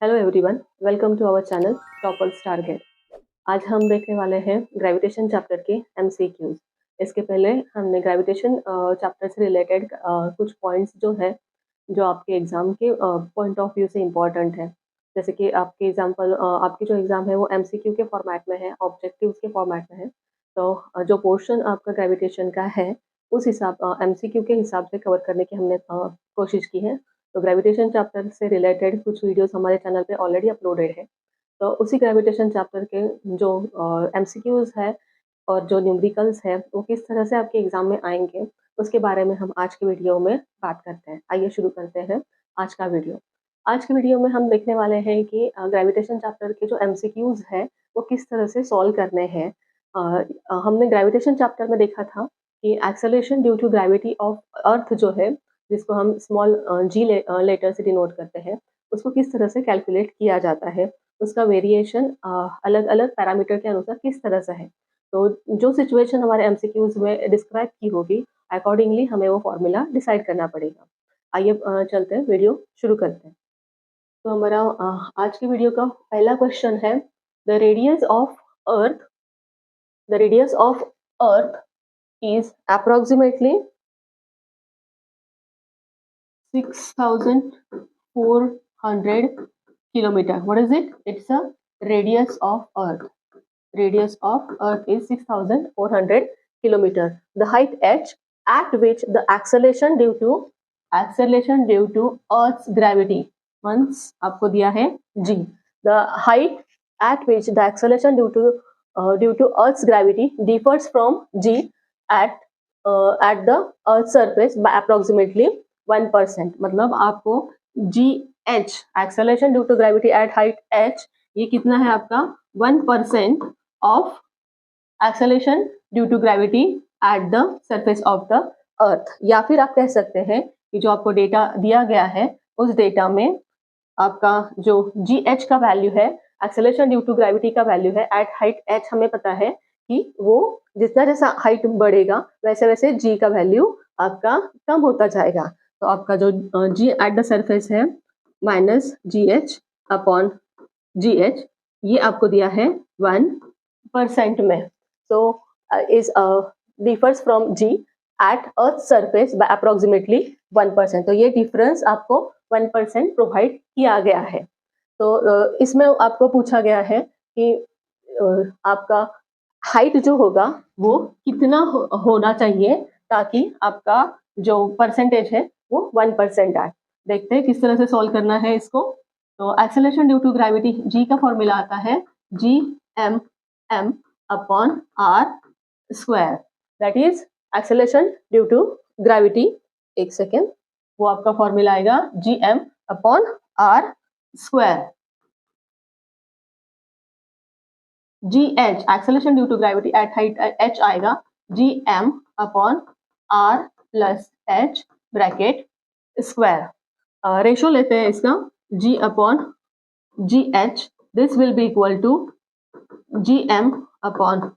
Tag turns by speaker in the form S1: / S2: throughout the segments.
S1: Hello everyone, welcome to our channel toppers target. आज हम देखने वाले हैं ग्रेविटेशन चैप्टर के एमसीक्यूज। इसके पहले हमने ग्रेविटेशन चैप्टर से रिलेटेड कुछ पॉइंट्स जो है जो आपके एग्जाम के पॉइंट ऑफ व्यू से इम्पोर्टेंट है। जैसे कि आपके एग्जाम्पल आपकी जो एग्जाम है वो एमसीक्यू के फॉर्मेट में है, ऑब्जेक्टिव्स के फॉर्मेट में है। तो जो पोर्शन आपका ग्रेविटेशन का है उस हिसाब एमसीक्यू के हिसाब से कवर करने की हमने कोशिश की है। तो ग्रेविटेशन चैप्टर से रिलेटेड कुछ वीडियोस हमारे चैनल पे ऑलरेडी अपलोडेड है। तो उसी ग्रेविटेशन चैप्टर के जो एमसीक्यूज है और जो न्यूमेरिकल्स है वो किस तरह से आपके एग्जाम में आएंगे उसके बारे में हम आज के वीडियो में बात करते हैं। आइए शुरू करते हैं आज का वीडियो। आज के वीडियो में हम देखने वाले हैं कि ग्रेविटेशन चैप्टर के जो एमसीक्यूज है वो किस तरह से सॉल्व करने हैं। हमने ग्रेविटेशन चैप्टर में देखा था कि acceleration due to gravity of earth जो है, जिसको हम स्मॉल जी लेटर से डिनोट करते हैं, उसको किस तरह से कैलकुलेट किया जाता है, उसका वेरिएशन अलग अलग पैरामीटर के अनुसार किस तरह से है। तो जो सिचुएशन हमारे एमसीक्यूज में डिस्क्राइब की होगी अकॉर्डिंगली हमें वो फॉर्मूला डिसाइड करना पड़ेगा। आइए चलते हैं, वीडियो शुरू करते हैं। तो हमारा आज की वीडियो का पहला क्वेश्चन है, the radius of earth the radius of earth is approximately 6,400 kilometer. What is it? It's a radius of Earth. Radius of Earth is 6,400 kilometer. The height h at which the acceleration due to Earth's gravity, once आपको दिया है g. The height at which the acceleration due to Earth's gravity differs from g at the Earth's surface by approximately 1%। मतलब आपको G H acceleration due to gravity at height H ये कितना है आपका 1% of acceleration due to gravity at the surface of the earth. या फिर आप कह सकते हैं कि जो आपको डेटा दिया गया है उस डेटा में आपका जो जी एच का वैल्यू है, एक्सेलरेशन ड्यू टू ग्रेविटी का वैल्यू है एट हाइट एच, हमें पता है कि वो जितना जैसा हाइट बढ़ेगा वैसे वैसे जी का वैल्यू आपका कम होता जाएगा। तो आपका जो जी एट द सरफेस है माइनस जी एच अपॉन जी एच, ये आपको दिया है 1% में। So is differs from G at earth surface by approximately 1%। तो ये डिफरेंस आपको 1% प्रोवाइड किया गया है। तो इसमें आपको पूछा गया है कि आपका हाइट जो होगा वो कितना होना चाहिए ताकि आपका जो परसेंटेज है वो 1% आए। देखते हैं किस तरह से सॉल्व करना है इसको। तो acceleration due to gravity g का फॉर्मूला आता है g m m upon are square, that is acceleration due to gravity. एक सेकेंड, वो आपका फॉर्मूला आएगा g m upon are square. G H acceleration due to gravity at height h आएगा g m upon are plus h bracket square. Ratio लेते हैं इसका g upon ji h, this will be equal to g m upon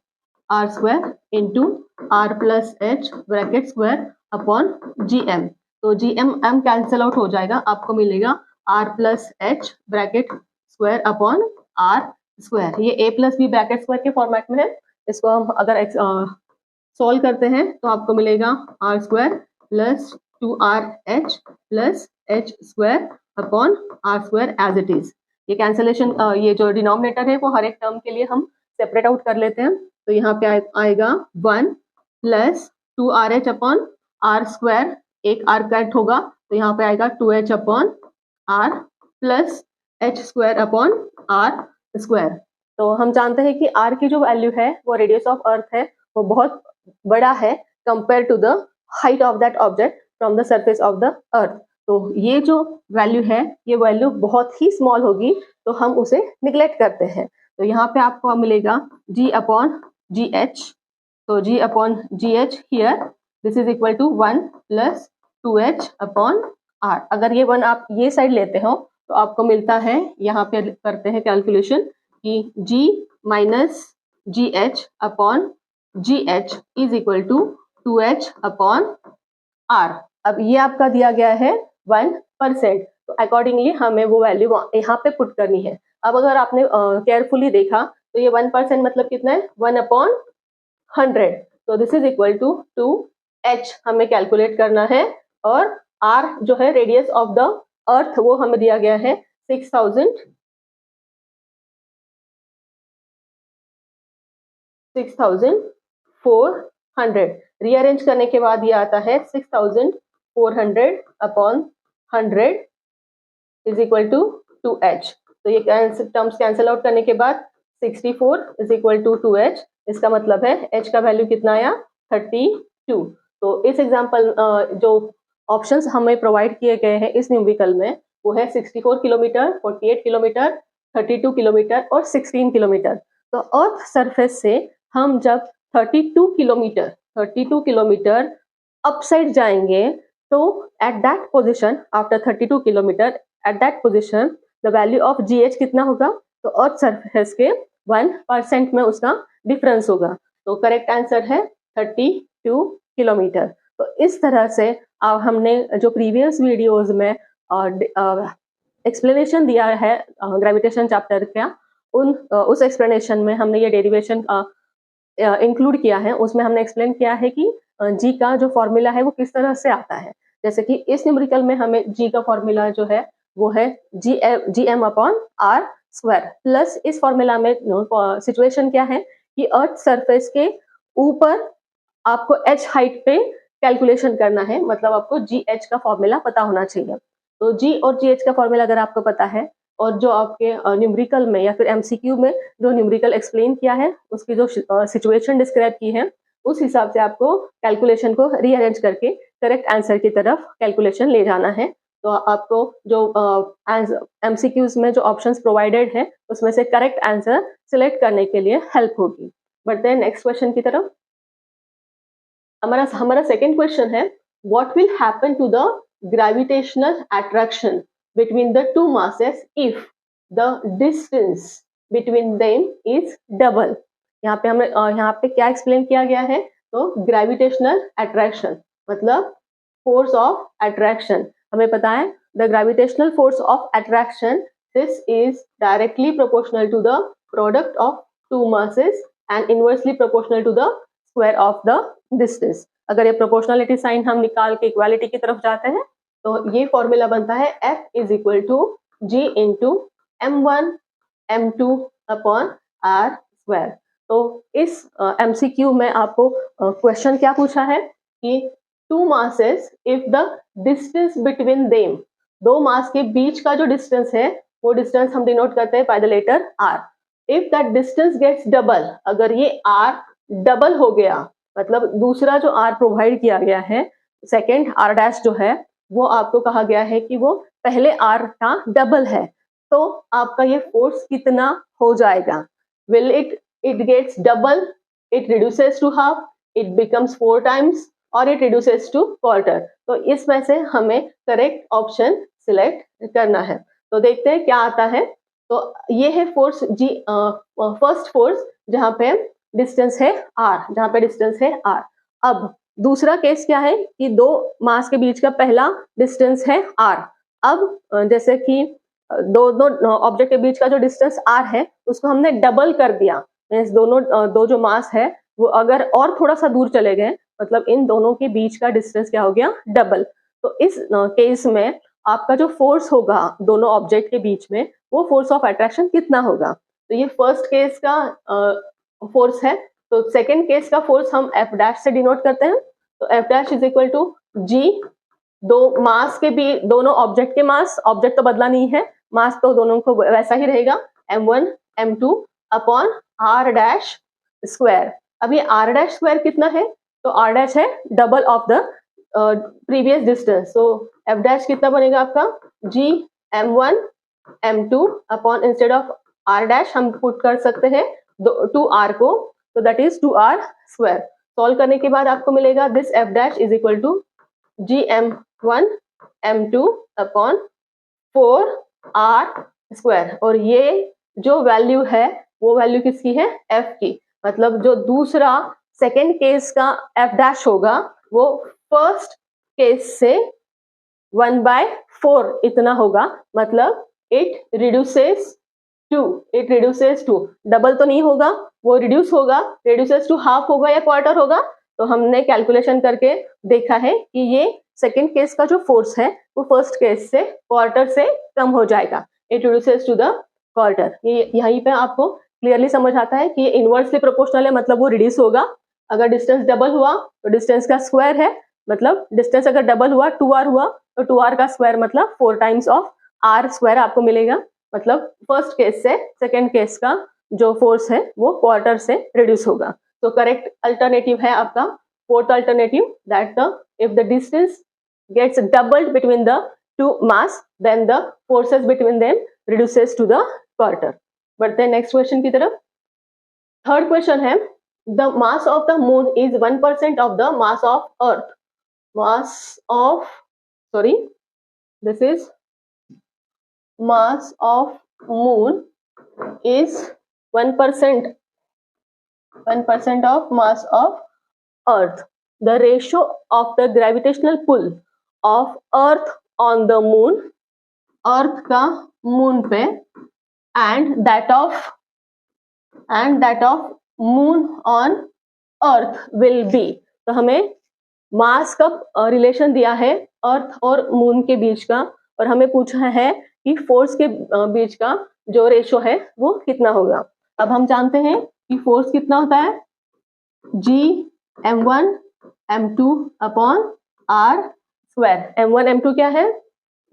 S1: are square into r plus h bracket square upon g m. तो g m m cancel out हो जाएगा, आपको मिलेगा r plus h bracket square upon are square. ये a plus b bracket square के format में है। इसको हम अगर सॉल्व करते हैं तो आपको मिलेगा R square plus 2rh plus H square upon are square as it is. ये कैंसिलेशन ये जो डिनोमिनेटर है वो हर एक टर्म के लिए हम सेपरेट आउट कर लेते हैं। तो यहाँ पे आएगा 1 plus 2rh upon are square, एक आर कट होगा तो यहाँ पे आएगा 2h upon are plus H square upon are square. तो हम जानते हैं कि r की जो वैल्यू है वो रेडियस ऑफ अर्थ है, वो बहुत बड़ा है compare to the height of that object from the surface of the earth. तो ये जो वैल्यू है ये वैल्यू बहुत ही स्मॉल होगी तो हम उसे निग्लेक्ट करते हैं। तो यहाँ पे आपको मिलेगा g अपॉन जी एच। तो g upon ji H here this is equal to 1 plus 2h upon r। अगर ये 1 आप ये साइड लेते हो तो आपको मिलता है, यहाँ पे करते हैं कैलकुलेशन कि g minus G H upon ji H is equal to 2h upon r। अब ये आपका दिया गया है 1%। तो अकॉर्डिंगली हमें वो वैल्यू यहाँ पे पुट करनी है। अब अगर आपने केयरफुली देखा तो ये 1% मतलब कितना है, 1/100। तो this is equal to 2h हमें कैलकुलेट करना है, और r जो है रेडियस ऑफ द अर्थ वो हमें दिया गया है 6400। रीअरेंज करने के बाद ये आता है 6400 upon 100 is equal to 2h। तो ये टर्म्स कैंसिल आउट करने के बाद 64 इज इक्वल टू 2h। इसका मतलब है h का वैल्यू कितना आया, 32। तो इस एग्जाम्पल जो ऑप्शंस हमें प्रोवाइड किए गए हैं इस न्यूमेरिकल में वो है 64 किलोमीटर, 48 किलोमीटर, 32 किलोमीटर और 16 किलोमीटर। तो अर्थ सरफेस से हम जब 32 किलोमीटर अपसाइड जाएंगे तो at that position after 32 kilometre at that position the value of GH कितना होगा, तो अर्थ सरफेस के 1% में उसका डिफरेंस होगा। तो करेक्ट आंसर है 32 किलोमीटर। तो इस तरह से हमने जो प्रीवियस वीडियोस में एक्सप्लेनेशन दिया है ग्रेविटेशन चैप्टर का, उस एक्सप्लेनेशन में हमने ये डेरिवेशन इंक्लूड किया है। उसमें हमने एक्सप्लेन किया है कि जी का जो फॉर्मूला है वो किस तरह से आता है। जैसे कि इस न्यूमेरिकल में हमें जी का फॉर्मूला जो है वो है GM upon R square, plus इस फॉर्मूला में सिचुएशन क्या है कि अर्थ सरफेस के ऊपर आपको h हाइट पे कैलकुलेशन करना है, मतलब आपको GH का फॉर्मूला पता होना चाहिए। तो G और GH का फॉर्मूला अगर आपको पता है और जो आपके न्यूमेरिकल में या फिर MCQ में जो न्यूमेरिकल एक्सप्लेन किया है उसकी जो सिचुएशन डिस्क्राइब की है उस हिसाब से आपको कैलकुलेशन को रीअरेंज करके करेक्ट आंसर की तरफ कैलकुलेशन ले जाना है। तो आपको जो MCQs में जो ऑप्शंस प्रोवाइडेड है उसमें से करेक्ट आंसर सिलेक्ट करने के लिए हेल्प होगी। बढ़ते हैं नेक्स्ट क्वेश्चन की तरफ। हमारा सेकेंड क्वेश्चन है, what will happen to the gravitational attraction between the two masses if the distance between them is double। यहाँ पे क्या एक्सप्लेन किया गया है, तो ग्रेविटेशनल अट्रैक्शन मतलब फोर्स ऑफ अट्रैक्शन। हमें पता है the gravitational force of attraction this is directly proportional to the product of two masses and inversely proportional to the square of the distance. अगर ये प्रोपोर्शनलिटी साइन हम निकाल के equality की तरफ जाते हैं तो ये फॉर्मूला बनता है F is equal to G into M1 M2 upon R square. तो इस MCQ में आपको क्वेश्चन क्या पूछा है कि two masses if the distance between them, दो मास के बीच का जो डिस्टेंस है वो डिस्टेंस हम डिनोट करते हैं by the letter R। If that distance gets double, अगर ये R डबल हो गया, मतलब दूसरा जो R प्रोवाइड किया गया है सेकेंड R डैश जो है वो आपको कहा गया है कि वो पहले R का डबल है, तो आपका ये फोर्स कितना हो जाएगा। Will it gets double, it reduces to half, it becomes 4 times और इट रिड्यूसेस टू क्वार्टर। तो इसमें से हमें करेक्ट ऑप्शन सिलेक्ट करना है। तो देखते हैं क्या आता है। तो ये है फोर्स जी, फर्स्ट फोर्स जहां पे डिस्टेंस है R, जहां पे डिस्टेंस है R। अब दूसरा केस क्या है कि दो मास के बीच का पहला डिस्टेंस है R। अब जैसे कि दो ऑब्जेक्ट के बीच का जो डिस्टेंस R है उसको हमने डबल कर दिया, मींस दो जो मास है वो अगर और थोड़ा सा दूर चले गए, मतलब इन दोनों के बीच का डिस्टेंस क्या हो गया, डबल। तो इस केस में आपका जो फोर्स होगा दोनों ऑब्जेक्ट के बीच में वो फोर्स ऑफ अट्रैक्शन कितना होगा। तो ये फर्स्ट केस का फोर्स है। तो सेकेंड केस का फोर्स हम F डैश से डिनोट करते हैं। तो F dash is equal to G, दो मास के भी, दोनों ऑब्जेक्ट के मास, ऑब्जेक्ट तो बदला नहीं है, मास तो दोनों को वैसा ही रहेगा, M1 M2 upon R dash square. अब ये R डैश स्क्वायर कितना है, तो R डैश है double of the previous distance. तो F डैश कितना बनेगा आपका, G M1 M2 upon instead of R dash हम पुट कर सकते हैं 2R को, तो that is 2R square. Solve करने के बाद आपको मिलेगा this F dash is equal to GM1 M2 upon 4R square. और ये जो वैल्यू है वो वैल्यू किसकी है, F की। मतलब जो दूसरा सेकेंड केस का F डैश होगा वो फर्स्ट केस से 1/4 इतना होगा, मतलब इट रिड्यूसेस टू, डबल तो नहीं होगा, वो रिड्यूस होगा, रिड्यूसेस टू हाफ होगा या क्वार्टर होगा। तो हमने कैलकुलेशन करके देखा है कि ये सेकेंड केस का जो फोर्स है वो फर्स्ट केस से क्वार्टर से कम हो जाएगा, it reduces to the quarter. ये यहीं पे आपको क्लियरली समझ आता है कि ये इनवर्सली प्रोपोर्शनल है, मतलब वो रिड्यूस होगा। अगर डिस्टेंस डबल हुआ तो डिस्टेंस का स्क्वायर है, मतलब डिस्टेंस अगर डबल हुआ 2r हुआ तो 2r का स्क्वायर मतलब 4 टाइम्स ऑफ r स्क्वायर आपको मिलेगा। मतलब फर्स्ट केस से सेकेंड केस का जो फोर्स है वो क्वार्टर से रिड्यूस होगा। तो करेक्ट अल्टरनेटिव है आपका fourth alternative, that if the distance gets doubled between the two mass then the forces between them reduces to the quarter. बढ़ते हैं नेक्स्ट क्वेश्चन की तरफ। थर्ड क्वेश्चन है, the mass of the moon is 1% of the mass of earth. This is mass of moon is 1% of mass of earth. The ratio of the gravitational pull of earth on the moon, earth का moon पे, and that of moon on earth will be। तो हमें मास का relation दिया है अर्थ और moon के बीच का, और हमें पूछा है कि फोर्स के बीच का जो रेशो है वो कितना होगा। अब हम जानते हैं कि फोर्स कितना होता है, G(m1 m2 upon r square. m1 m2 क्या है,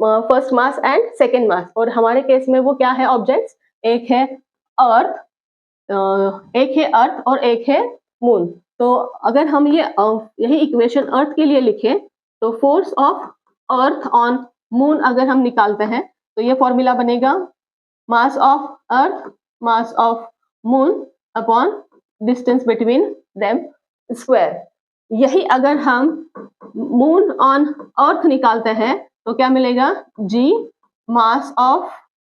S1: first mass and second mass, और हमारे केस में वो क्या है ऑब्जेक्ट्स, एक है अर्थ और एक है मून। तो अगर हम यही इक्वेशन अर्थ के लिए लिखें तो force of earth on moon अगर हम निकालते हैं तो ये फॉर्मूला बनेगा मास of earth mass of moon upon distance between them square. यही अगर हम मून ऑन अर्थ निकालते हैं तो क्या मिलेगा, G mass of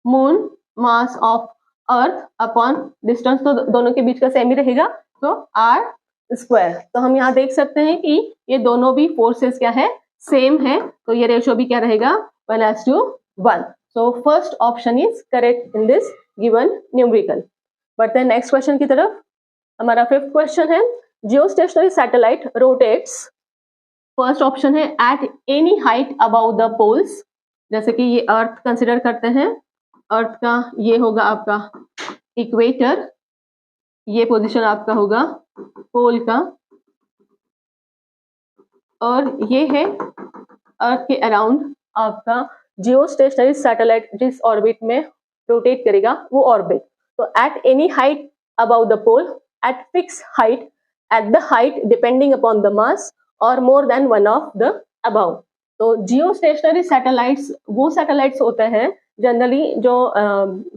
S1: moon mass of earth upon distance, तो दोनों के बीच का सेम ही रहेगा, तो r स्क्वायर। तो हम यहाँ देख सकते हैं कि ये दोनों भी फोर्सेस क्या है, सेम है, तो ये रेशियो भी क्या रहेगा 1:1। So first option is correct in this given numerical. बढ़ते हैं नेक्स्ट क्वेश्चन की तरफ। हमारा फिफ्थ क्वेश्चन है, geostationary satellite rotates, first option है at any height above the poles. जैसे कि ये अर्थ कंसिडर करते हैं, अर्थ का ये होगा आपका इक्वेटर, ये पोजीशन आपका होगा पोल का, और ये है अर्थ के अराउंड आपका जियोस्टेशनरी सैटेलाइट जिस ऑर्बिट में रोटेट करेगा वो ऑर्बिट। तो at any height about the pole, at fix height, at the height depending upon the mass, और more than one of the above. तो जियोस्टेशनरी सैटेलाइट्स वो सैटेलाइट्स होते हैं जनरली जो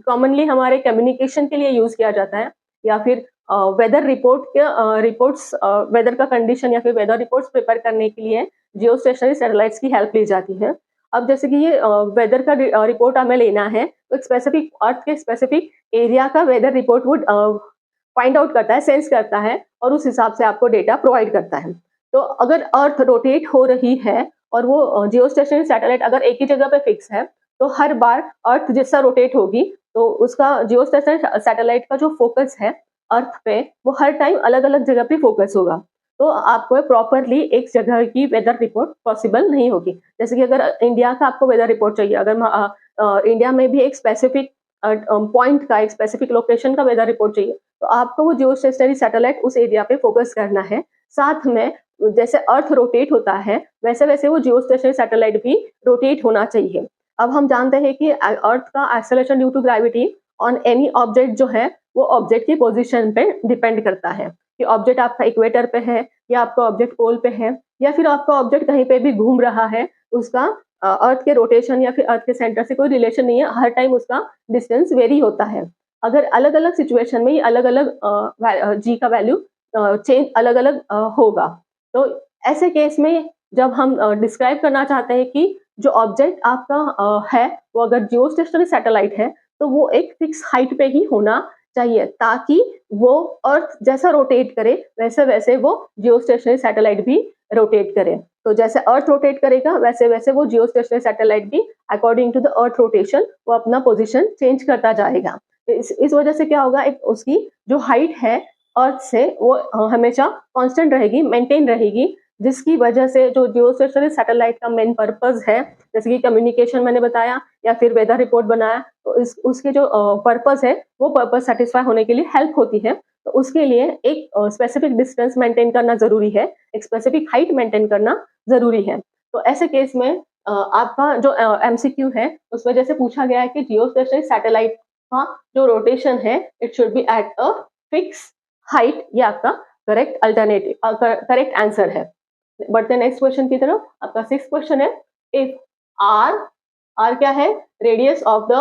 S1: कॉमनली हमारे कम्युनिकेशन के लिए यूज किया जाता है, या फिर वेदर रिपोर्ट्स वेदर का कंडीशन या फिर वेदर रिपोर्ट्स प्रिपेयर करने के लिए जियोस्टेशनरी सैटेलाइट्स की हेल्प ली जाती है। अब जैसे कि ये वेदर का रिपोर्ट हमें लेना है, तो एक स्पेसिफिक अर्थ के स्पेसिफिक एरिया का weather report would find out करता है, सेंस करता है, और उस हिसाब से आपको डेटा प्रोवाइड करता है। तो अगर अर्थ रोटेट हो रही है और वो जियोस्टेशनरी सैटेलाइट अगर एक ही जगह पे फिक्स है, तो हर बार अर्थ जैसा रोटेट होगी तो उसका जियोस्टेशनरी सैटेलाइट का जो फोकस है अर्थ पे वो हर टाइम अलग अलग जगह पे फोकस होगा। तो आपको प्रॉपरली एक जगह की वेदर रिपोर्ट पॉसिबल नहीं होगी। जैसे कि अगर इंडिया का आपको वेदर रिपोर्ट चाहिए, अगर इंडिया में भी एक स्पेसिफिक पॉइंट का, एक स्पेसिफिक लोकेशन का वेदर रिपोर्ट चाहिए, तो आपको वो जियोस्टेशनरी सैटेलाइट उस एरिया पे फोकस करना है। साथ में जैसे अर्थ रोटेट होता है वैसे वैसे वो जियोस्टेशनरी सैटेलाइट भी रोटेट होना चाहिए। अब हम जानते हैं कि अर्थ का acceleration due to gravity on any object जो है वो ऑब्जेक्ट की पोजीशन पे डिपेंड करता है, कि ऑब्जेक्ट आपका इक्वेटर पे है या आपका ऑब्जेक्ट पोल पे है, या फिर आपका ऑब्जेक्ट कहीं पे भी घूम रहा है, उसका अर्थ के रोटेशन या फिर अर्थ के सेंटर से कोई रिलेशन नहीं है, हर टाइम उसका डिस्टेंस वेरी होता है। अगर अलग अलग सिचुएशन में ये अलग अलग जी का वैल्यू चेंज अलग अलग होगा। तो ऐसे केस में जब हम डिस्क्राइब करना चाहते हैं कि जो ऑब्जेक्ट आपका है वो अगर जियोस्टेशनरी सैटेलाइट है तो वो एक फिक्स हाइट पे ही होना चाहिए ताकि वो अर्थ जैसा रोटेट करे वैसे वैसे वो जियोस्टेशनरी सैटेलाइट भी रोटेट करे। तो जैसे अर्थ रोटेट करेगा वैसे वैसे वो जियोस्टेशनरी सैटेलाइट भी according to the earth rotation वो अपना पोजीशन चेंज करता जाएगा। इस वजह से क्या होगा, एक उसकी जो हाइट है अर्थ से वो हमेशा कांस्टेंट रहेगी, मेंटेन रहेगी, जिसकी वजह से जो जियोस्टेशनरी सैटेलाइट का मेन पर्पस है, जैसे कि कम्युनिकेशन मैंने बताया या फिर वेदर रिपोर्ट बनाया, तो उसके जो पर्पस है वो पर्पस सेटिस्फाई होने के लिए हेल्प होती है। तो उसके लिए एक स्पेसिफिक डिस्टेंस मेंटेन करना जरूरी है, एक स्पेसिफिक हाइट मेंटेन करना जरूरी है। तो ऐसे केस में आपका जो एमसीक्यू है उस वजह से पूछा गया है कि जियोस्टेशनरी सैटेलाइट का जो रोटेशन है it should B at a fix height. ये आपका करेक्ट अल्टरनेटिव करेक्ट आंसर है। बढ़ते नेक्स्ट क्वेश्चन की तरफ। आपका 6th क्वेश्चन है, इफ आर क्या है, radius of the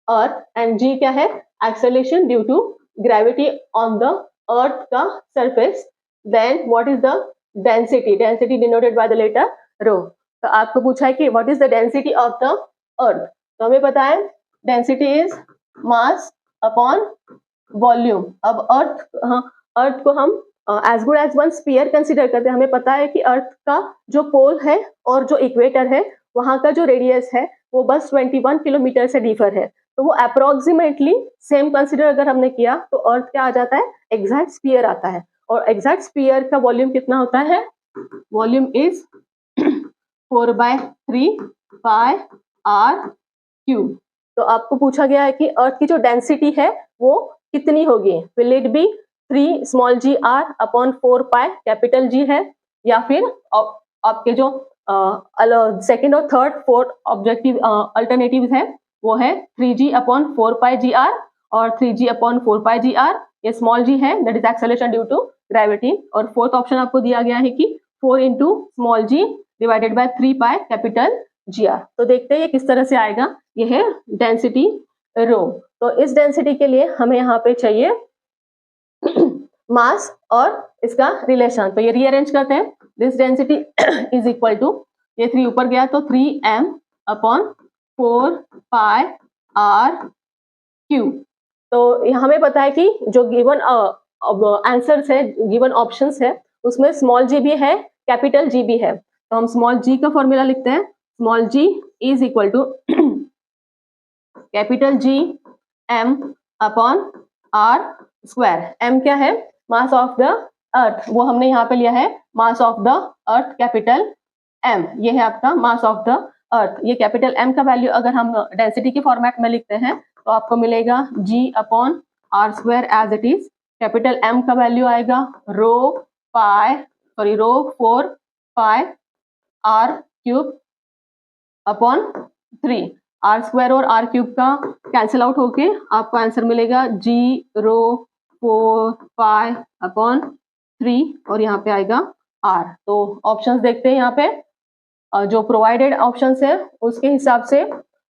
S1: earth, and g क्या है, acceleration due to gravity on the earth का surface, then what is the density, density denoted by the letter rho. तो आपको पूछा है कि what is the density of the earth. तो हमें पता है density is mass upon volume. अब अर्थ को हम as good as one sphere consider करते हैं। हमें पता है कि अर्थ का जो पोल है और जो इक्वेटर है वहां का जो रेडियस है वो बस 21 किलोमीटर से डिफर है। तो वो अप्रोक्सीमेटली सेम कंसिडर अगर हमने किया तो अर्थ क्या आ जाता है, एग्जैक्ट स्फीयर आता है। और एग्जैक्ट स्फीयर का वॉल्यूम कितना होता है, volume is 4/3 pi are cube. तो आपको पूछा गया है कि अर्थ की जो डेंसिटी है वो कितनी होगी, will it be 3 small G R upon 4 pi capital G है, या फिर आपके जो सेकेंड और थर्ड फोर्थ ऑब्जेक्टिव अल्टरनेटिव है वो है 3g upon 4 pi G R और 3g upon 4 pi G R. ये स्मॉल जी है, that is acceleration due to gravity. और फोर्थ ऑप्शन आपको दिया गया है कि 4 into small G divided by 3 pi capital G R. तो देखते हैं ये किस तरह से आएगा। ये है डेंसिटी रो। तो इस डेंसिटी के लिए हमें यहाँ पे चाहिए मास और इसका रिलेशन। तो ये रीअरेंज करते हैं। This density is equal to, ये 3 ऊपर गया तो 3m upon 4 pi are cube. तो हमें पता है कि जो गिवन आंसर्स है, गिवन ऑप्शंस है, उसमें स्मॉल जी भी है, कैपिटल जी भी है। तो हम स्मॉल जी का फॉर्मूला लिखते हैं। Small G is equal to capital G m upon are square. m क्या है, मास ऑफ द अर्थ, वो हमने यहाँ पे लिया है mass of the earth capital m। ये है आपका मास ऑफ द अर्थ। ये कैपिटल m का वैल्यू अगर हम डेंसिटी के फॉर्मेट में लिखते हैं तो आपको मिलेगा g upon are square as it is. Capital m का वैल्यू आएगा rho 4 pi are cube upon 3। R square और आर क्यूब का कैंसिल आउट होके आपको आंसर मिलेगा जी रो 4 पाई अपॉन 3 और यहाँ पे आएगा आर। तो ऑप्शंस देखते हैं यहाँ पे। जो प्रोवाइडेड ऑप्शंस है उसके हिसाब से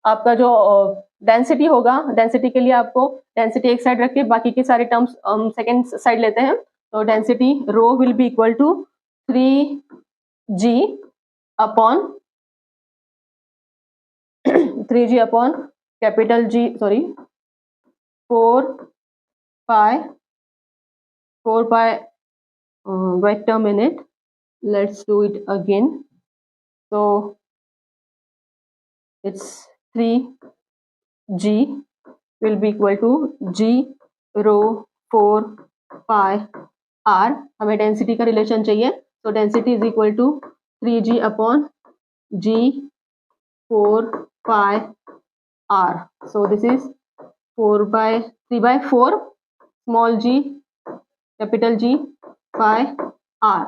S1: आपका जो डेंसिटी होगा, डेंसिटी के लिए आपको डेंसिटी एक साइड रख के बाकी के सारे टर्म्स सेकेंड साइड लेते हैं। तो density rho will be equal to 3g upon 3g upon capital G, sorry 4 pi wait a minute, let's do it again. So it's 3g will be equal to g rho 4 pi r। हमें density का relation चाहिए, तो density is equal to 3g upon g 4 pi r। So this is 3/4 small g capital G pi r।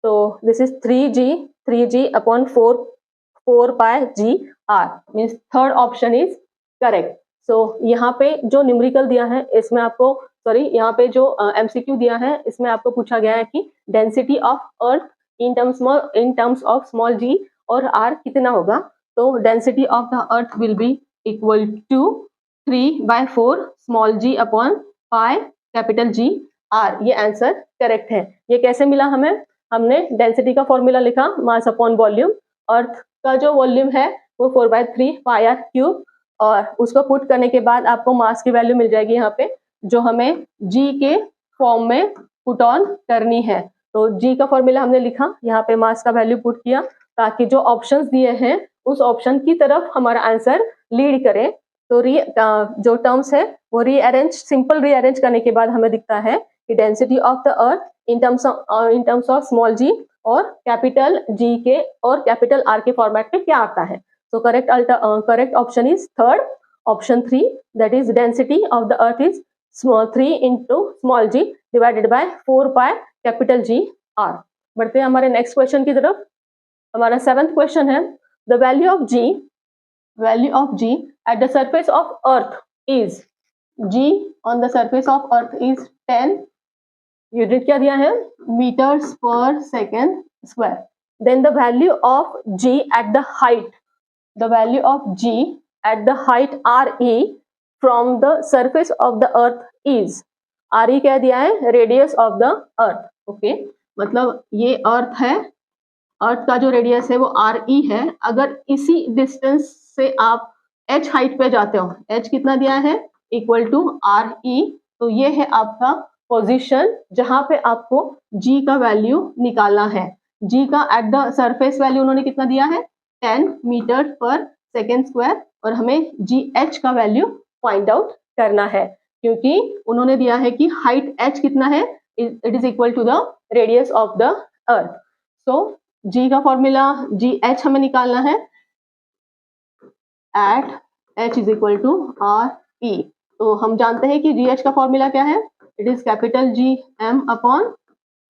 S1: So this is 3g upon 4 pi g r, means third option is correct। So यहाँ पे जो numerical दिया है इसमें आपको, sorry यहाँ पे जो MCQ दिया है इसमें आपको पूछा गया है कि density of earth in terms of small g और r कितना होगा। तो density of the earth will be equal to 3/4 small g upon pi capital G R। ये आंसर करेक्ट है। ये कैसे मिला हमें, हमने डेंसिटी का फॉर्मूला लिखा मास अपॉन वॉल्यूम। अर्थ का जो वॉल्यूम है वो 4/3 पाई आर क्यूब, और उसको पुट करने के बाद आपको मास की वैल्यू मिल जाएगी यहाँ पे जो हमें जी के फॉर्म में पुट ऑन करनी है। तो जी का फॉर्मूला हमने लिखा, यहाँ पे मास का वैल्यू पुट किया ताकि जो ऑप्शंस दिए हैं उस ऑप्शन की तरफ हमारा आंसर लीड करे। तो जो टर्म्स है वो सिंपल रीअरेंज करने के बाद हमें दिखता है कि density of the earth in terms of small g और कैपिटल जी के और कैपिटल आर के फॉर्मेट में क्या आता है। So correct option is third, option 3, that is density of the earth is 3 into small g divided by 4 pi capital G R। बढ़ते हैं हमारे नेक्स्ट क्वेश्चन की तरफ। हमारा 7th क्वेश्चन है, the value of G at the surface of earth is, G on the surface of earth is 10 unit क्या दिया है, मीटर्स पर second square. Then the value of G at the height, the value of G at the height RE from the surface of the earth is, RE क्या दिया है, radius of the earth. Okay, मतलब ये अर्थ है, अर्थ का जो radius है वो RE है। अगर इसी डिस्टेंस से आप H हाइट पे जाते हो, H कितना दिया है, इक्वल टू RE, तो ये है आपका पोजीशन जहां पे आपको G का वैल्यू निकालना है। G का एट द सरफेस वैल्यू उन्होंने कितना दिया है, 10 मीटर पर सेकेंड स्क्वायर, और हमें GH का वैल्यू फाइंड आउट करना है क्योंकि उन्होंने दिया है कि हाइट H कितना है, it is equal to the radius of the earth. So G का फॉर्मूला GH हमें निकालना है, at H is equal to RE। तो हम जानते हैं कि GH का फॉर्मूला क्या है, it is capital GM upon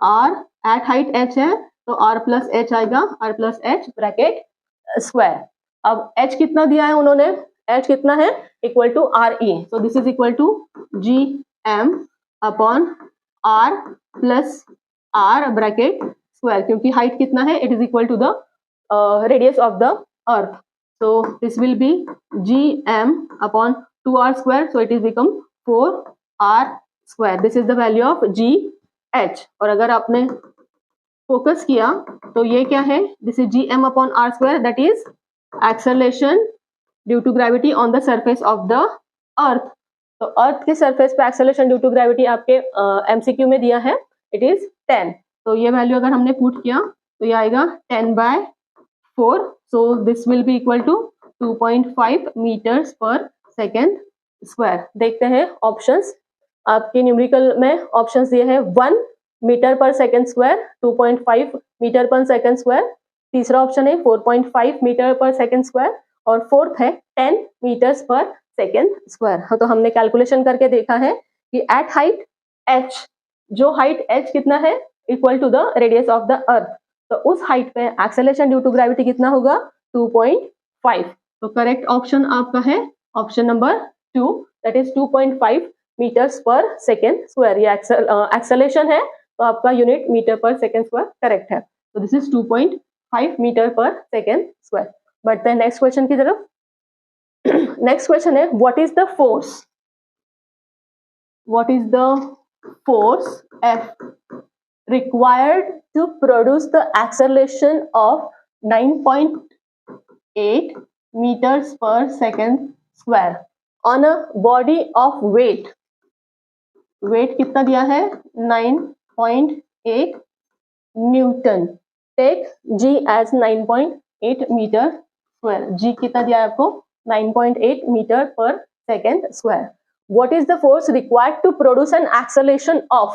S1: R। At height H है तो R प्लस H आएगा, R plus H bracket square. अब H कितना दिया है उन्होंने, H कितना है, equal to RE, so this is equal to GM upon R plus R bracket square, क्योंकि हाइट कितना है, it is equal to the radius of the earth. So this will be GM upon 2R square, so it is become 4R square. This is the value of GH। और अगर आपने focus किया तो ये क्या है, this is GM upon R square, that is acceleration due to gravity on the surface of the earth. तो earth के सरफेस पे एक्सेलरेशन ड्यू टू ग्रेविटी आपके MCQ में दिया है, इट इज 10। तो ये वैल्यू अगर हमने पुट किया तो ये आएगा 10/4, so this will be equal to 2.5 meters पर सेकेंड स्क्वायर। देखते हैं ऑप्शंस, आपके न्यूमेरिकल में ऑप्शंस दिए हैं 1 metre per second square, 2.5 meter per second square, तीसरा ऑप्शन है 4.5 मीटर पर सेकेंड स्क्वायर, और फोर्थ है 10 मीटर्स पर सेकेंड स्क्वायर। तो हमने कैलकुलेशन करके देखा है कि एट हाइट H, जो हाइट H कितना है, equal to the radius of the earth, तो उस हाइट पे एक्सेलरेशन ड्यू टू ग्रेविटी कितना होगा, 2.5। तो करेक्ट ऑप्शन आपका है option number 2, that is 2.5 meters पर सेकेंड स्क्वायर। ये एक्सेलरेशन है तो आपका unit meter per second square correct है। तो this is 2.5 meter per second square. बढ़ते हैं नेक्स्ट क्वेश्चन की तरफ। नेक्स्ट क्वेश्चन है, what is the force, what is the force F required to produce the acceleration of 9.8 meters per second square on a body of weight, weight कितना दिया है, 9.8 newton. Take G as 9.8 meter square. G कितना दिया है आपको, 9.8 meter per second square. What is the force required to produce an acceleration of,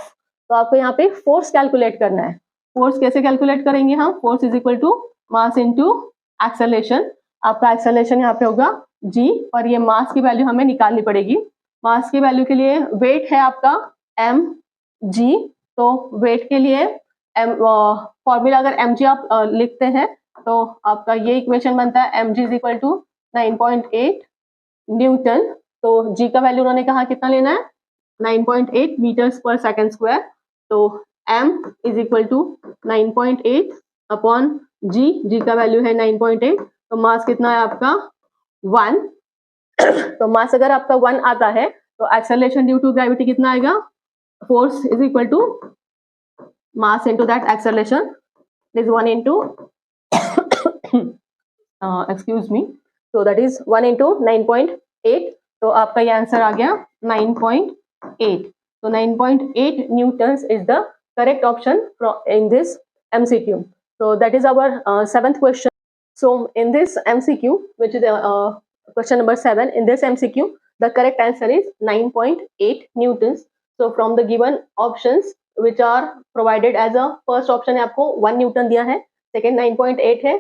S1: तो आपको यहाँ पे फोर्स कैलकुलेट करना है। फोर्स कैसे कैलकुलेट करेंगे हम, force is equal to mass into acceleration. आपका एक्सेलरेशन यहाँ पे होगा G, और ये मास की वैल्यू हमें निकालनी पड़ेगी। मास की वैल्यू के लिए वेट है आपका mg, तो वेट के लिए फॉर्मूला अगर mg आप लिखते हैं तो आपका ये इक्वेशन बनता है mg is equal to 9.8 newton. तो G का वैल्यू उन्होंने कहा कितना लेना है, 9.8 मीटर्स पर सेकेंड स्क्वायर। तो m is equal to 9.8 upon G का वैल्यू है 9.8, तो मास कितना है आपका 1। तो मास अगर आपका 1 आता है तो एक्सेलरेशन ड्यू टू ग्रेविटी कितना आएगा, force is equal to mass into that acceleration is 1 into excuse me, तो दैट इज 1 इनटू 9.8। तो आपका ये आंसर आ गया 9.8 9.8. So 9.8 newtons is the correct option in this MCQ. So that is our seventh question. So in this MCQ, which is question number 7, in this MCQ, the correct answer is 9.8 newtons. So from the given options which are provided as a first option है आपको 1 Newton दिया है, second 9.8 है,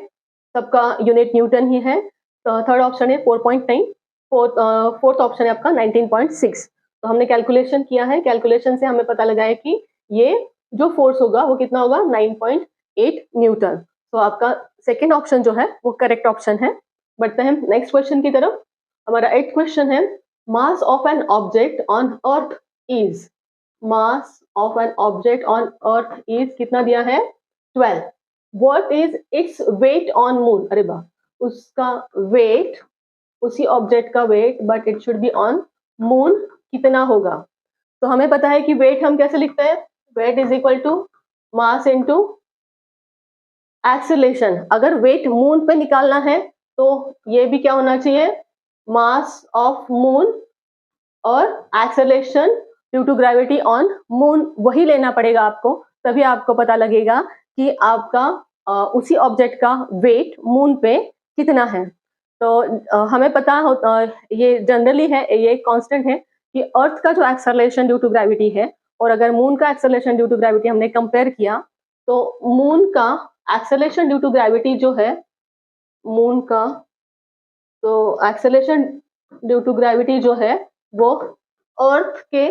S1: सबका unit Newton ही है, तो third option है 4.9, fourth option है आपका 19.6. तो हमने कैलकुलेशन किया है, कैलकुलेशन से हमें पता लगा है कि ये जो फोर्स होगा वो कितना होगा 9.8 न्यूटन. तो आपका सेकेंड ऑप्शन जो है वो करेक्ट ऑप्शन है. बढ़ते हैं नेक्स्ट क्वेश्चन की तरफ. हमारा 8th क्वेश्चन है, mass of an object on earth is, mass of an object on earth is कितना दिया है 12. What is its weight on moon. अरे वाह, उसका वेट, उसी ऑब्जेक्ट का weight, but it should be on moon, कितना होगा. तो हमें पता है कि वेट हम कैसे लिखते हैं, weight is equal to mass into acceleration. अगर वेट मून पे निकालना है तो ये भी क्या होना चाहिए, मास ऑफ मून और acceleration due to gravity on moon, वही लेना पड़ेगा आपको, तभी आपको पता लगेगा कि आपका उसी ऑब्जेक्ट का वेट मून पे कितना है. तो हमें पता होता, ये जनरली है, ये कांस्टेंट है कि अर्थ का जो एक्सेलरेशन ड्यू टू ग्रेविटी है और अगर मून का एक्सेलरेशन ड्यू टू ग्रेविटी हमने कंपेयर किया तो मून का एक्सेलरेशन ड्यू टू ग्रेविटी जो है, मून का तो एक्सेलरेशन ड्यू टू ग्रेविटी जो है वो अर्थ के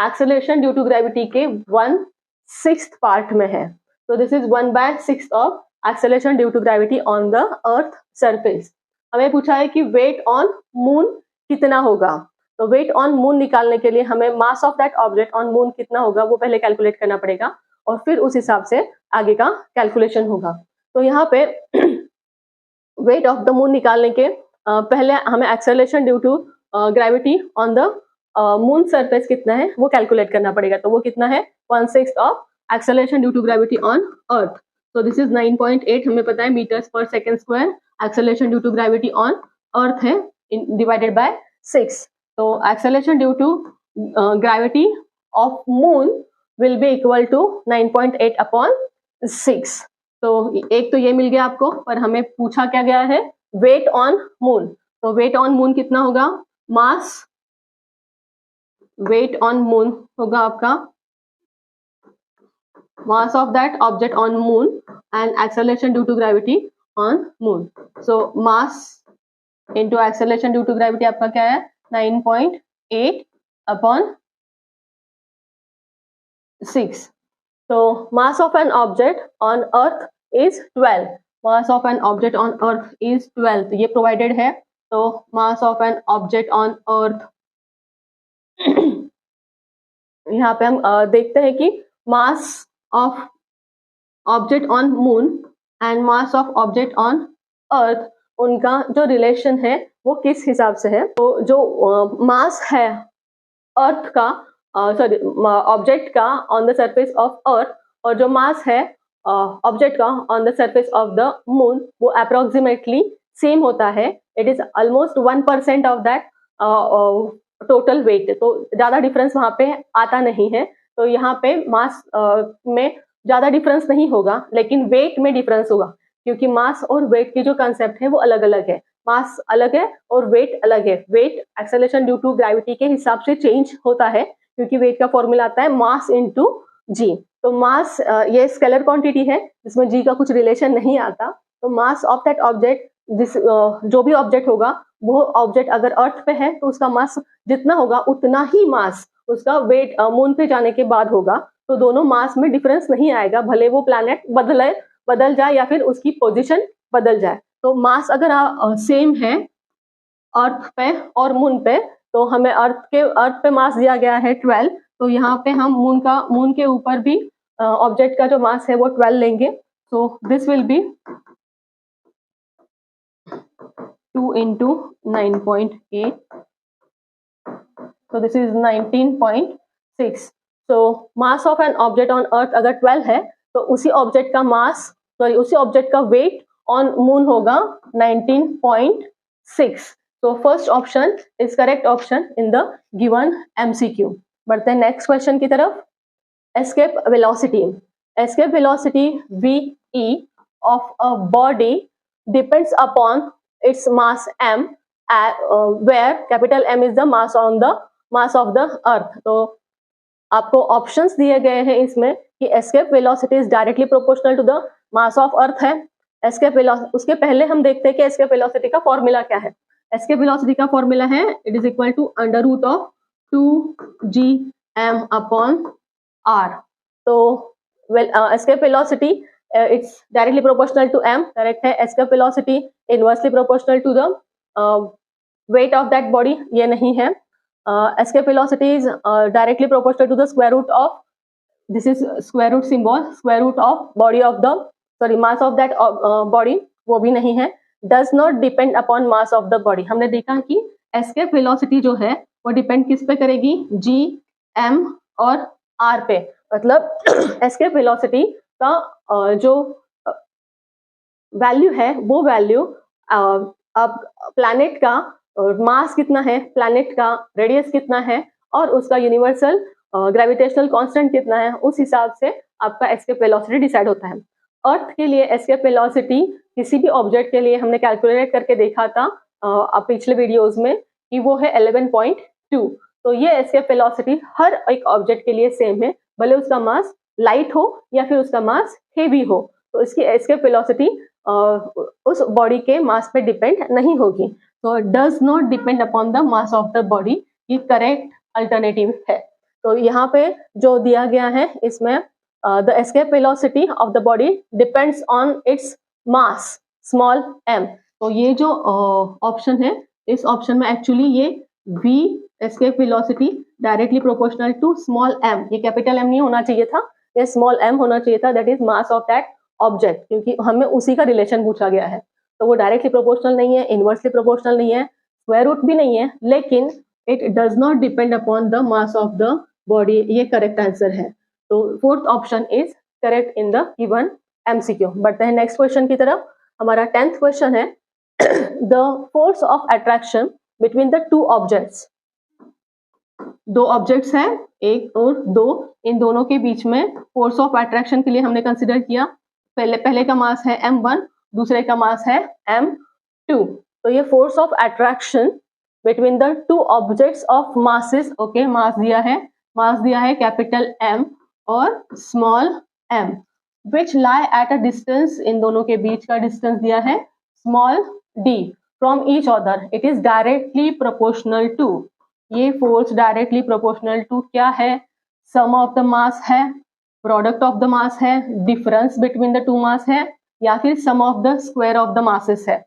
S1: एक्सेलरेशन ड्यू टू ग्रेविटी के 1/6 पार्ट में है. तो this is 1/6 of acceleration due to gravity on the earth surface. हमें पूछा है कि वेट ऑन मून कितना होगा. तो वेट ऑन मून निकालने के लिए हमें मास of that object on moon कितना होगा वो पहले कैलकुलेट करना पड़ेगा और फिर उस हिसाब से आगे का कैलकुलेशन होगा. तो यहाँ पे वेट ऑफ द मून निकालने के पहले हमें acceleration due to gravity on the moon surface कितना है वो कैलकुलेट करना पड़ेगा. तो वो कितना है 1/6 of acceleration due to gravity on earth. तो दिस इज 9.8, हमें पता है मीटर्स पर second square acceleration due to gravity on earth है, डिवाइडेड बाय 6. तो acceleration due to gravity of moon will be equal to 9.8 upon 6. तो एक तो ये मिल गया आपको, पर हमें पूछा क्या गया है, वेट ऑन मून. तो वेट ऑन मून कितना होगा, मास, वेट ऑन मून होगा आपका mass of that object on moon and acceleration due to gravity on moon. So mass into acceleration due to gravity आपका क्या है 9.8 upon 6. So mass of an object on earth is 12. Mass of an object on earth is 12. तो ये provided है. तो mass of an object on earth यहाँ पे हम देखते हैं कि mass of object on moon and mass of object on earth, उनका जो रिलेशन है वो किस हिसाब से है. तो जो मास है अर्थ का, सॉरी ऑब्जेक्ट का on the surface of earth, और जो मास है ऑब्जेक्ट का on the surface of the moon, वो अप्रोक्सीमेटली सेम होता है. It is almost 1% of that total weight. तो ज्यादा डिफरेंस वहां पे आता नहीं है. तो यहाँ पे मास में ज्यादा डिफरेंस नहीं होगा, लेकिन वेट में डिफरेंस होगा, क्योंकि मास और वेट की जो कंसेप्ट है वो अलग अलग है. मास अलग है और वेट अलग है. Weight acceleration due to gravity के हिसाब से चेंज होता है, क्योंकि वेट का फॉर्मूला आता है मास इनटू जी. तो मास ये स्केलर क्वांटिटी है जिसमें जी का कुछ रिलेशन नहीं आता. तो मास ऑफ दैट ऑब्जेक्ट, जो भी ऑब्जेक्ट होगा, वो ऑब्जेक्ट अगर अर्थ पे है तो उसका मास जितना होगा उतना ही मास उसका वेट मून पे जाने के बाद होगा. तो दोनों मास में डिफरेंस नहीं आएगा, भले वो प्लैनेट बदल जाए या फिर उसकी पोजीशन बदल जाए. तो मास अगर सेम है अर्थ पे और मून पे, तो हमें अर्थ पे मास दिया गया है 12. तो यहाँ पे हम मून के ऊपर भी ऑब्जेक्ट का जो मास है वो 12 लेंगे. सो this will B 2 into 9.8. So this is 19.6. So mass of an object on earth अगर 12 है तो उसी ऑब्जेक्ट का मास, सॉरी उसी ऑब्जेक्ट का वेट ऑन मून होगा 19.6. So first option is correct option in the given MCQ. बढ़ते हैं नेक्स्ट क्वेश्चन की तरफ। Escape velocity VE of a body depends upon its mass m, where capital M is the mass of the earth। तो आपको options दिए गए हैं इसमें कि escape velocity is directly proportional to the mass of earth है। Escape velocity, उसके पहले हम देखते हैं कि एस्केप वेलोसिटी का फॉर्मूला क्या है। एस्केप वेलोसिटी का फॉर्मूला है it is equal to √2gm/r। तो escape velocity it's directly proportional to m, correct है। Escape velocity inversely proportional to the weight of that body, ये नहीं है। Escape velocity is directly proportional to the square root of, this is square root symbol, square root of body of the, sorry, mass of that body, वो भी नहीं है। Does not depend upon mass of the body। हमने देखा कि escape velocity जो है वो डिपेंड किस पे करेगी, G, M और R पे। मतलब escape velocity का जो वैल्यू है वो वैल्यू अब प्लैनेट का मास कितना है, प्लैनेट का रेडियस कितना है और उसका यूनिवर्सल ग्रेविटेशनल कांस्टेंट कितना है, उस हिसाब से आपका एस्केप वेलोसिटी डिसाइड होता है। अर्थ के लिए एस्केप वेलोसिटी किसी भी ऑब्जेक्ट के लिए हमने कैलकुलेट करके देखा था पिछले वीडियोस में कि वो है 11.2। तो ये एस्केप वेलोसिटी हर एक ऑब्जेक्ट के लिए सेम है, भले उसका मास लाइट हो या फिर उसका मास हेवी हो। तो इसकी एस्केप वेलोसिटी उस बॉडी के मास पे डिपेंड नहीं होगी। तो does not depend upon the mass of the body, ये करेक्ट अल्टरनेटिव है। तो यहाँ पे जो दिया गया है इसमें the escape velocity of the body depends on its mass small m। तो ये जो ऑप्शन है, इस ऑप्शन में एक्चुअली ये v escape velocity directly proportional to small m, ये कैपिटल M नहीं होना चाहिए था, ये स्मॉल m होना चाहिए था, that is mass of that object, क्योंकि हमें उसी का रिलेशन पूछा गया है। तो वो डायरेक्टली प्रोपोर्शनल नहीं है, इनवर्सली प्रोपोर्शनल नहीं है, स्क्वायर रूट भी नहीं है, लेकिन it does not depend upon the mass of the body, ये करेक्ट आंसर है। तो fourth option is correct in the given MCQ। बढ़ते हैं नेक्स्ट क्वेश्चन की तरफ। हमारा 10th क्वेश्चन है the force of attraction between the two objects. दो ऑब्जेक्ट्स हैं, एक और दो, इन दोनों के बीच में फोर्स ऑफ अट्रैक्शन के लिए हमने कंसिडर किया, पहले का मास है m1, दूसरे का मास है m2। तो ये force of attraction between the two objects of masses, okay, mass दिया है कैपिटल M और small m, which lie at a distance, इन दोनों के बीच का डिस्टेंस दिया है small d from each other, it is directly proportional to, ये फोर्स डायरेक्टली प्रोपोर्शनल टू क्या है, सम ऑफ द मास है, प्रोडक्ट ऑफ द मास है, difference between the two mass है, या फिर sum of the square of the masses है।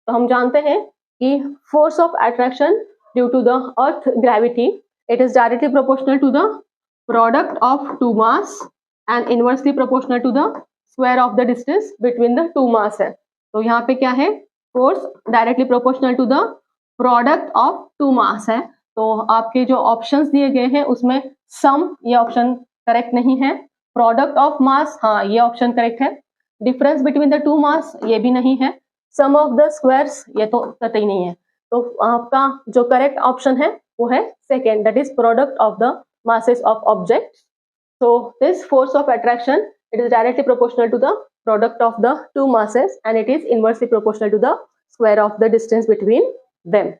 S1: तो हम जानते हैं कि force of attraction due to the earth gravity, it is directly proportional to the product of two mass and inversely proportional to the square of the distance between the two mass है। तो यहाँ पे क्या है, force directly proportional to the product of two mass है। तो आपके जो ऑप्शंस दिए गए हैं उसमें सम, ये ऑप्शन करेक्ट नहीं है, प्रोडक्ट ऑफ मास, हाँ ये ऑप्शन करेक्ट है, difference between the two mass, ये भी नहीं है, सम ऑफ द स्क्वायर्स, ये तो कतई नहीं है। तो आपका जो करेक्ट ऑप्शन है वो है second, that is product of the masses of objects। So this force of attraction, it is directly proportional to the product of the two masses and it is inversely proportional to the square of the distance between them।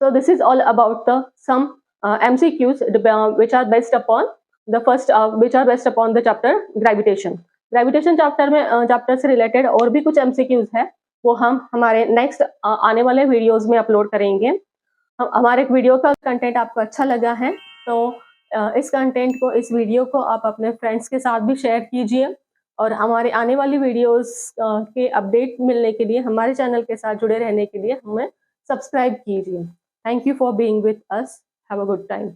S1: So this is all about the some MCQs which are based upon the first which are based upon the chapter gravitation। Gravitation chapter से related और भी कुछ MCQs है, वो हम हमारे next आने वाले वीडियोस में अपलोड करेंगे। हमारे वीडियो का कंटेंट आपको अच्छा लगा है तो इस कंटेंट को, इस वीडियो को आप अपने फ्रेंड्स के साथ भी शेयर कीजिए और हमारे आने वाली वीडियोस के अपडेट मिलने के लिए, हमारे चैनल के साथ जुड़े रहने के लिए हमें सब्सक्राइब कीजिए। Thank you for being with us, have a good time.